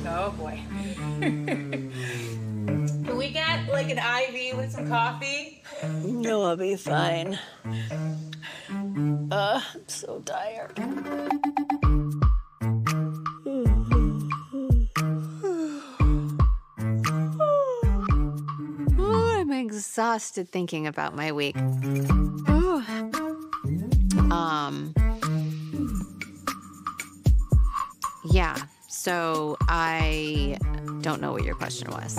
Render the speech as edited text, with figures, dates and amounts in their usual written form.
Oh boy. Can we get like an IV with some coffee? No, I'll be fine. I'm so tired. Oh, I'm exhausted thinking about my week. Oh. Yeah, so I don't know what your question was.